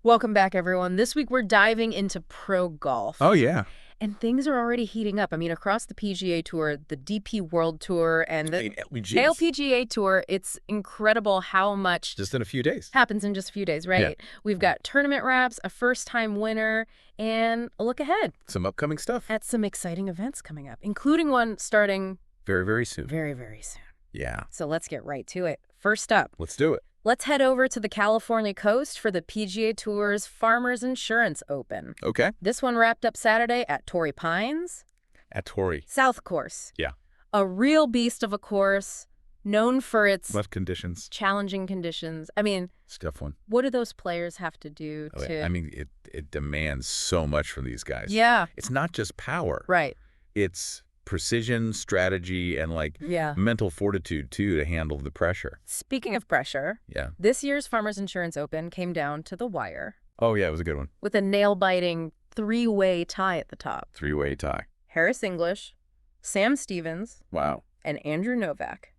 Welcome back, everyone. This week we're diving into pro golf. Oh, yeah. And things are already heating up. I mean, across the PGA Tour, the DP World Tour, and the LPGA Tour, it's incredible how much Just in a few days. happens in just a few days, right? Yeah. We've got tournament wraps, a first-time winner, and a look ahead Some upcoming stuff. at some exciting events coming up, including one starting Very, very soon. very, very soon. Yeah. So let's get right to it. First up, Let's do it. let's head over to the California coast for the PGA Tour's Farmers Insurance Open. Okay. This one wrapped up Saturday at Torrey Pines. At Torrey. South Course. Yeah. A real beast of a course, known for its Left conditions. challenging conditions. I mean, Tough one. what do those players have to do Oh, to... yeah. I mean, it demands so much from these guys. Yeah, It's not just power. right. It's precision, strategy, and Yeah. mental fortitude, too, to handle the pressure. Speaking of pressure, Yeah. this year's Farmers Insurance Open came down to the wire Oh, yeah, it was a good one. with a nail-biting three-way tie at the top. Three-way tie. Harris English, Sam Stevens, Wow. and Andrew Novak,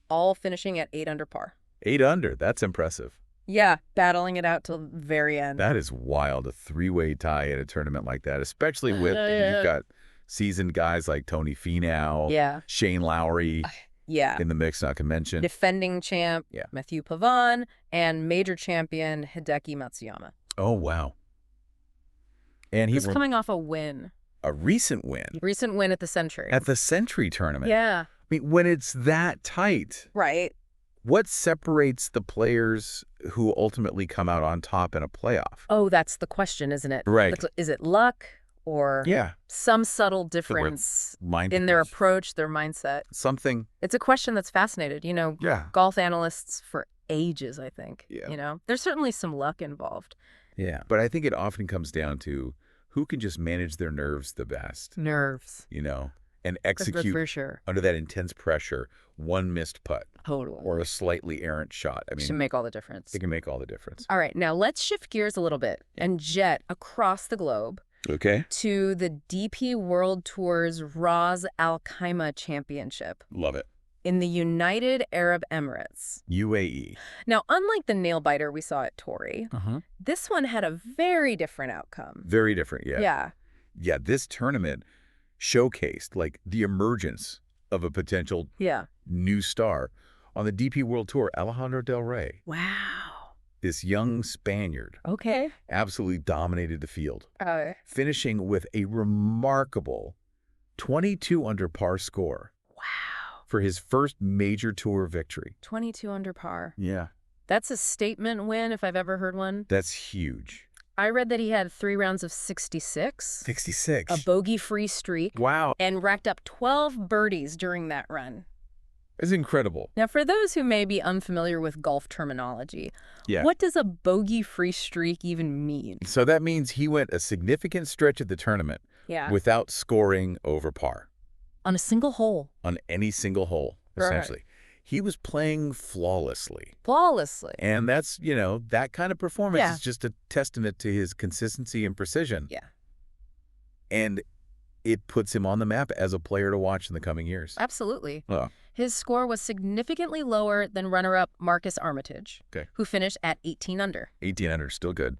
all finishing at 8 under par. 8 under. That's impressive. Yeah, battling it out till the very end. That is wild, a three-way tie at a tournament like that, especially with you've got seasoned guys like Tony Finau, Yeah, Shane Lowry yeah. in the mix, not to mention. Defending champ Yeah. Matthew Pavon and major champion Hideki Matsuyama. Oh, wow. And He's coming off a win. a recent win Recent win at the Century. at the Century Tournament. Yeah. I mean, when it's that tight, Right. what separates the players who ultimately come out on top in a playoff? Oh, that's the question, isn't it? Right. Is it luck or Yeah. some subtle difference Mind in their approach, their mindset? something. It's a question that's fascinated, Yeah. golf analysts for ages, I think. Yeah. There's certainly some luck involved. Yeah. But I think it often comes down to who can just manage their nerves the best, Nerves. and execute For sure. under that intense pressure, one missed putt Totally. or a slightly errant shot. I Should mean, make all the difference. it can make all the difference. All right, now let's shift gears a little bit and jet across the globe Okay. to the DP World Tour's Ras Al Khaimah Championship Love it. in the United Arab Emirates. UAE. Now, unlike the nail-biter we saw at Torrey, this one had a very different outcome. Very different, yeah. Yeah. Yeah, this tournament showcased the emergence of a potential Yeah. new star on the DP World Tour, Alejandro Del Rey. Wow. This young Spaniard Okay. absolutely dominated the field, finishing with a remarkable 22 under par score Wow. for his first major tour victory. 22 under par. Yeah. That's a statement win if I've ever heard one. That's huge. I read that he had 3 rounds of 66, 66. a bogey-free streak, Wow. and racked up 12 birdies during that run. It's incredible. Now, for those who may be unfamiliar with golf terminology, Yeah. what does a bogey-free streak even mean? So that means he went a significant stretch of the tournament Yeah. without scoring over par On a single hole. on any single hole, Right. essentially. He was playing flawlessly. Flawlessly. And that's, that kind of performance Yeah. is just a testament to his consistency and precision. Yeah. And it puts him on the map as a player to watch in the coming years. Absolutely. Oh, His score was significantly lower than runner-up Marcus Armitage, Okay. who finished at 18 under. 18 under, still good.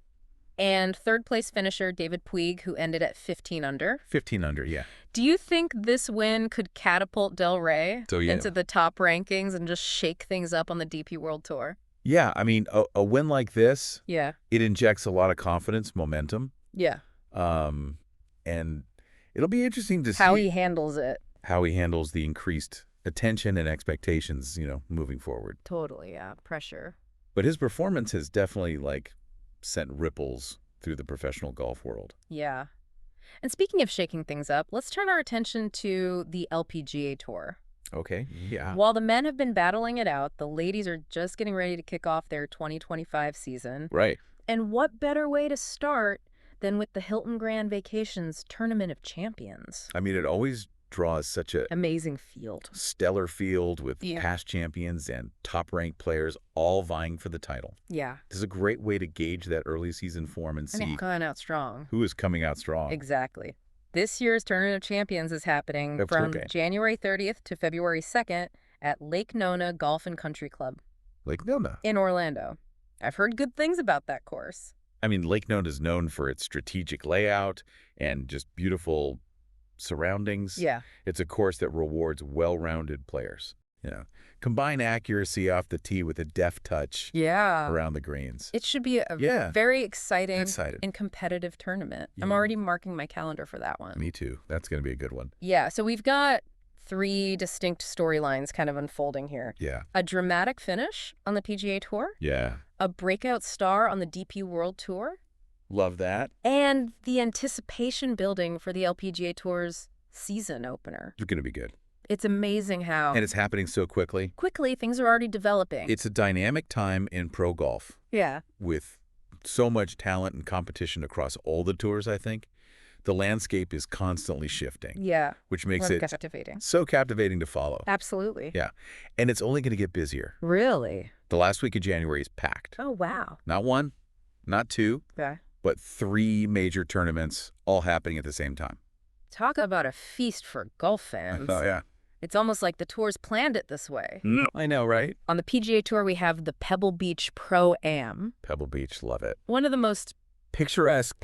And third-place finisher David Puig, who ended at 15 under. 15 under, yeah. Do you think this win could catapult Del Rey So, yeah. into the top rankings and just shake things up on the DP World Tour? Yeah, I mean, a win like this, Yeah. it injects a lot of confidence, momentum. Yeah. And it'll be interesting to see How he handles it. how he handles the increased attention and expectations, moving forward. Totally, yeah. Pressure. But his performance has definitely, sent ripples through the professional golf world. Yeah. And speaking of shaking things up, let's turn our attention to the LPGA Tour. Okay, yeah. While the men have been battling it out, the ladies are just getting ready to kick off their 2025 season. Right. And what better way to start than with the Hilton Grand Vacations Tournament of Champions? I mean, it always draws such a Amazing field. stellar field with Yeah. past champions and top-ranked players all vying for the title. Yeah. This is a great way to gauge that early season form and see Coming out strong. who is coming out strong. Exactly. This year's Tournament of Champions is happening That's from okay. January 30th to February 2nd at Lake Nona Golf and Country Club Nona. in Orlando. I've heard good things about that course. I mean, Lake Nona is known for its strategic layout and just beautiful surroundings. Yeah. It's a course that rewards well-rounded players. Combine accuracy off the tee with a deft touch around the greens. It should be a very exciting and competitive tournament. Yeah. I'm already marking my calendar for that one. Me too. That's going to be a good one. Yeah, so we've got 3 distinct storylines kind of unfolding here. Yeah. A dramatic finish on the PGA Tour. Yeah. A breakout star on the DP World Tour. Love that. And the anticipation building for the LPGA Tour's season opener. It's going to be good. It's amazing how... And it's happening so quickly. Quickly, things are already developing. It's a dynamic time in pro golf. Yeah. With so much talent and competition across all the tours, I think. The landscape is constantly shifting. Yeah. Which makes it captivating. So captivating to follow. Absolutely. Yeah. And it's only going to get busier. Really? The last week of January is packed. Oh, wow. Not 1, not 2, but 3 major tournaments all happening at the same time. Talk about a feast for golf fans. Oh, yeah. It's almost like the tour's planned it this way. I know, right? On the PGA Tour, we have the Pebble Beach Pro-Am. Pebble Beach, love it. One of the most picturesque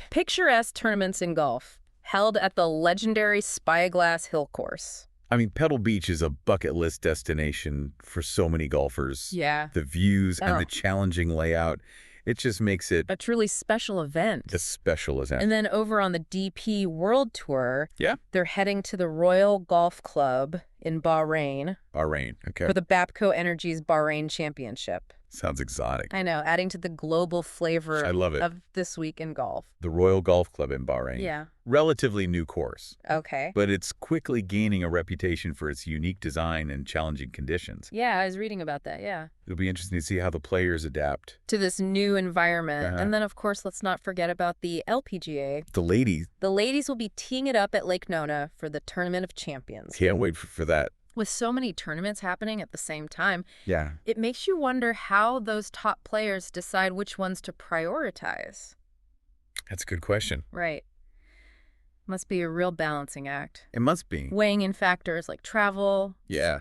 tournaments in golf, held at the legendary Spyglass Hill Course. I mean, Pebble Beach is a bucket list destination for so many golfers. Yeah. The views and the challenging layout. It just makes it a truly special event. A special event. And then over on the DP World Tour, they're heading to the Royal Golf Club in Bahrain. Okay. For the Bapco Energy's Bahrain Championship. Sounds exotic. I know, adding to the global flavor I love it. of this week in golf. The Royal Golf Club in Bahrain. Yeah. Relatively new course. Okay. But it's quickly gaining a reputation for its unique design and challenging conditions. Yeah, I was reading about that, It'll be interesting to see how the players adapt to this new environment. And then, of course, let's not forget about the LPGA. The ladies. The ladies will be teeing it up at Lake Nona for the Tournament of Champions. Can't wait for that. With so many tournaments happening at the same time, yeah, it makes you wonder how those top players decide which ones to prioritize. That's a good question. Right. Must be a real balancing act. It must be. Weighing in factors like travel,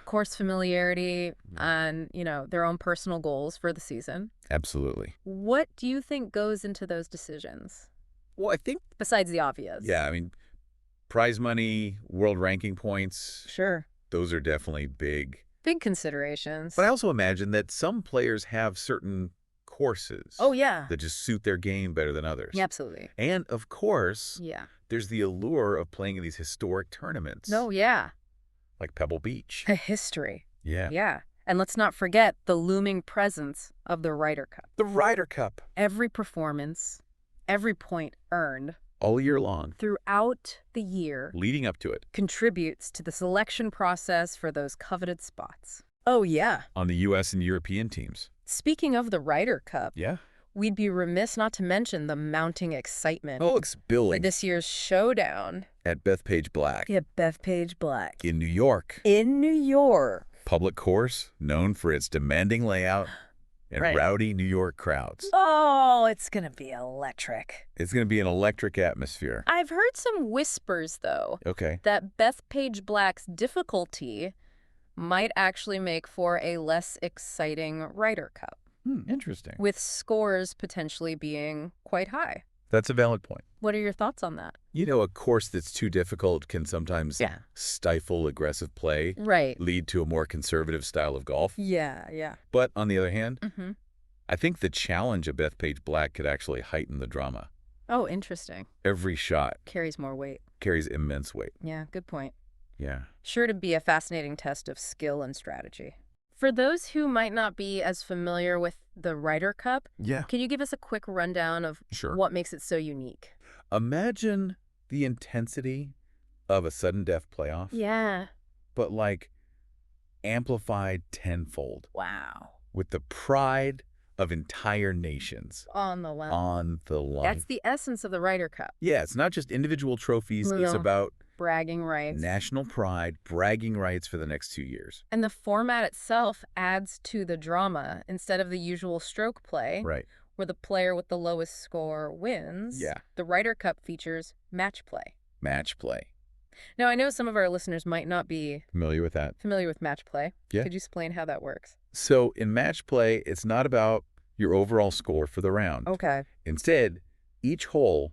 course familiarity, and, their own personal goals for the season. Absolutely. What do you think goes into those decisions? Well, I think... Besides the obvious. Yeah, I mean, prize money, world ranking points. Sure. Those are definitely big considerations. But I also imagine that some players have certain courses. Oh, yeah. That just suit their game better than others. Yeah, absolutely. And, of course, there's the allure of playing in these historic tournaments. Oh, yeah. Like Pebble Beach. A history. Yeah. Yeah. And let's not forget the looming presence of the Ryder Cup. The Ryder Cup. Every performance, every point earned. All year long. Throughout the year. Leading up to it. Contributes to the selection process for those coveted spots. Oh, yeah. On the U.S. and European teams. Speaking of the Ryder Cup. Yeah. We'd be remiss not to mention the mounting excitement. Oh, it's building. This year's showdown. At Bethpage Black. Yeah, Bethpage Black. In New York. In New York. Public course, known for its demanding layout. And rowdy New York crowds. Oh, it's going to be electric. It's going to be an electric atmosphere. I've heard some whispers, though. Okay. That Bethpage Black's difficulty might actually make for a less exciting Ryder Cup. Interesting. With scores potentially being quite high. That's a valid point. What are your thoughts on that? A course that's too difficult can sometimes stifle aggressive play. Right. Lead to a more conservative style of golf. Yeah, yeah. But on the other hand, I think the challenge of Bethpage Black could actually heighten the drama. Oh, interesting. Every shot carries more weight. Carries immense weight. Yeah, good point. Yeah. Sure to be a fascinating test of skill and strategy. For those who might not be as familiar with the Ryder Cup, can you give us a quick rundown of what makes it so unique? Imagine the intensity of a sudden death playoff. Yeah. But amplified tenfold. Wow. With the pride of entire nations. On the line. On the line. That's the essence of the Ryder Cup. Yeah, it's not just individual trophies. It's about bragging rights. National pride, bragging rights for the next 2 years. And the format itself adds to the drama instead of the usual stroke play. Right. Where the player with the lowest score wins. Yeah. The Ryder Cup features match play. Match play. Now, I know some of our listeners might not be familiar with that. Familiar with match play. Yeah. Could you explain how that works? So in match play, it's not about your overall score for the round. Okay. Instead, each hole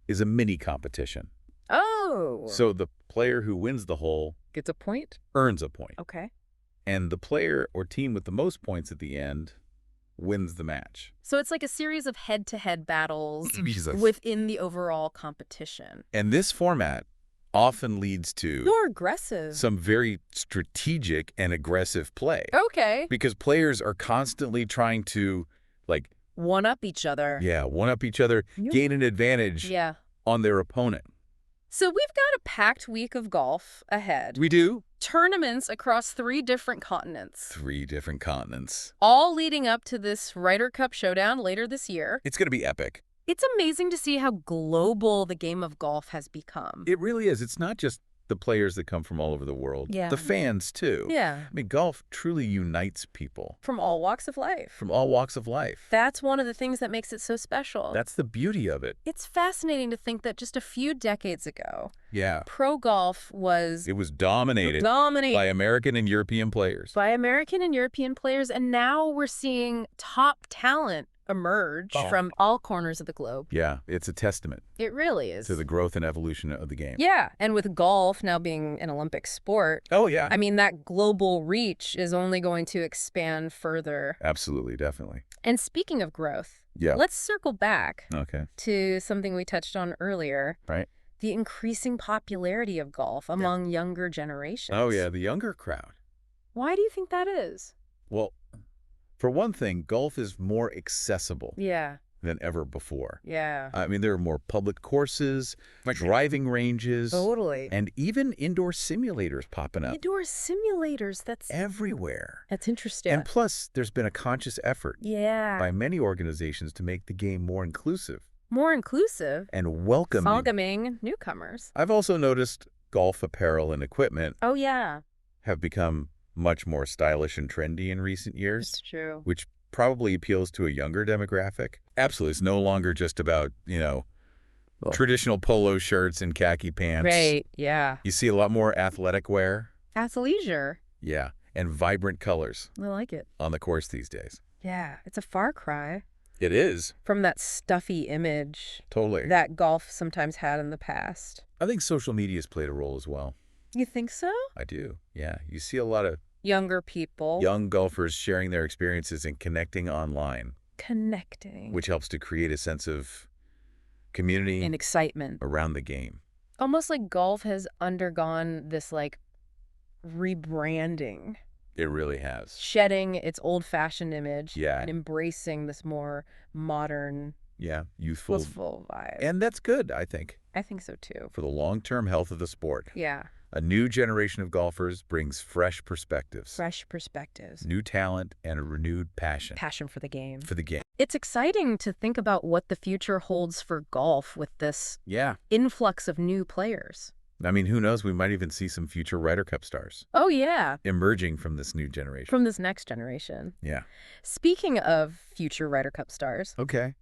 is a mini competition. Oh. So the player who wins the hole gets a point? Earns a point. Okay. And the player or team with the most points at the end wins the match. So it's like a series of head-to-head battles within the overall competition. And this format often leads to more aggressive. Some very strategic and aggressive play. Okay. Because players are constantly trying to, like, one-up each other. Yeah, one-up each other, gain an advantage on their opponent. So we've got a packed week of golf ahead. We do. Tournaments across 3 different continents. 3 different continents. All leading up to this Ryder Cup showdown later this year. It's going to be epic. It's amazing to see how global the game of golf has become. It really is. It's not just the players that come from all over the world. Yeah. The fans, too. Yeah. I mean, golf truly unites people. From all walks of life. From all walks of life. That's one of the things that makes it so special. That's the beauty of it. It's fascinating to think that just a few decades ago, yeah, pro golf was... It was dominated by American and European players. And now we're seeing top talent emerge from all corners of the globe. Yeah, it's a testament. It really is. To the growth and evolution of the game. Yeah, and with golf now being an Olympic sport. Oh, yeah. I mean, that global reach is only going to expand further. Absolutely, definitely. And speaking of growth, let's circle back to something we touched on earlier. Right. The increasing popularity of golf among younger generations. Oh, yeah, the younger crowd. Why do you think that is? Well, for one thing, golf is more accessible than ever before. Yeah. I mean, there are more public courses, driving ranges. Totally. And even indoor simulators popping up. Indoor simulators, that's... everywhere. That's interesting. And plus, there's been a conscious effort by many organizations to make the game more inclusive. More inclusive? And welcoming. Welcoming newcomers. I've also noticed golf apparel and equipment have become much more stylish and trendy in recent years. That's true. Which probably appeals to a younger demographic. Absolutely. It's no longer just about, traditional polo shirts and khaki pants. Right, yeah. You see a lot more athletic wear. Athleisure. Yeah, and vibrant colors. I like it. On the course these days. Yeah, it's a far cry. It is. From that stuffy image. Totally. That golf sometimes had in the past. I think social media has played a role as well. You think so? I do, yeah. You see a lot of younger people. Young golfers sharing their experiences and connecting online. Connecting. Which helps to create a sense of community. And excitement. Around the game. Almost like golf has undergone this, rebranding. It really has. Shedding its old-fashioned image. Yeah. And embracing this more modern... Yeah, youthful vibe. And that's good, I think. I think so, too. For the long-term health of the sport. Yeah. A new generation of golfers brings fresh perspectives. Fresh perspectives. New talent and a renewed passion. Passion for the game. For the game. It's exciting to think about what the future holds for golf with this influx of new players. I mean, who knows? We might even see some future Ryder Cup stars. Oh, yeah. Emerging from this new generation. From this next generation. Yeah. Speaking of future Ryder Cup stars. Okay.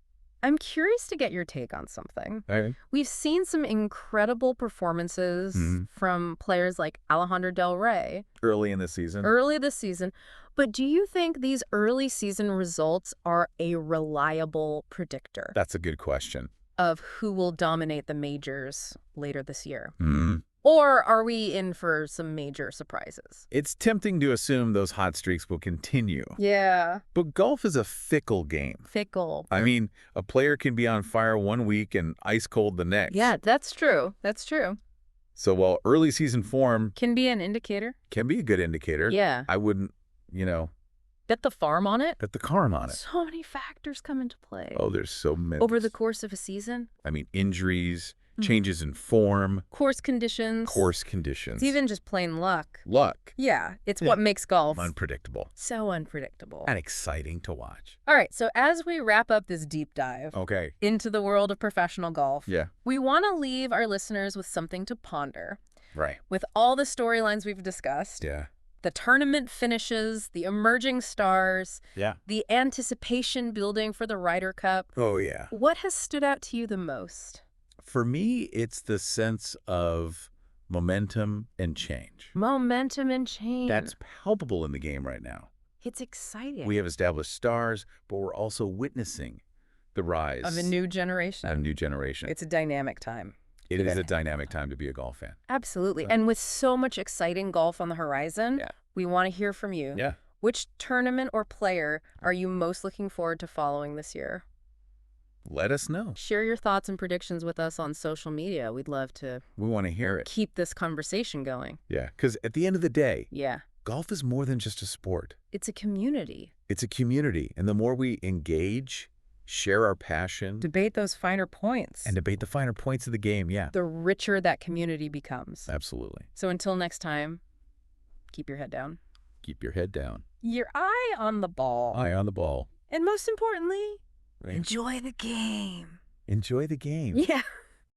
I'm curious to get your take on something. Okay. We've seen some incredible performances from players like Alejandro Del Rey. Early this season. But do you think these early season results are a reliable predictor? That's a good question. Of who will dominate the majors later this year? Mm-hmm. Or are we in for some major surprises? It's tempting to assume those hot streaks will continue. Yeah. But golf is a fickle game. Fickle. I mean, a player can be on fire one week and ice cold the next. Yeah, that's true. That's true. So while early season form... Can be an indicator. Can be a good indicator. Yeah. I wouldn't, Bet the farm on it? Bet the farm on it. So many factors come into play. Oh, there's so many. Over the course of a season? I mean, injuries... Changes in form. Course conditions. It's even just plain luck. Yeah, it's what makes golf unpredictable. So unpredictable. And exciting to watch. All right, so as we wrap up this deep dive into the world of professional golf, we want to leave our listeners with something to ponder. Right. With all the storylines we've discussed. Yeah. The tournament finishes, the emerging stars. Yeah. The anticipation building for the Ryder Cup. Oh, yeah. What has stood out to you the most? For me, it's the sense of momentum and change. Momentum and change. That's palpable in the game right now. It's exciting. We have established stars, but we're also witnessing the rise of a new generation. A new generation. It's a dynamic time. It is a dynamic time to be a golf fan. Absolutely. And with so much exciting golf on the horizon, we want to hear from you. Yeah. Which tournament or player are you most looking forward to following this year? Let us know. Share your thoughts and predictions with us on social media. We'd love to. We want to hear it. Keep this conversation going. Yeah, because at the end of the day, yeah, golf is more than just a sport. It's a community. It's a community. And the more we engage, share our passion. Debate those finer points. And debate the finer points of the game, yeah. The richer that community becomes. Absolutely. So until next time, keep your head down. Keep your head down. Your eye on the ball. Eye on the ball. And most importantly, enjoy the game. Enjoy the game. Yeah.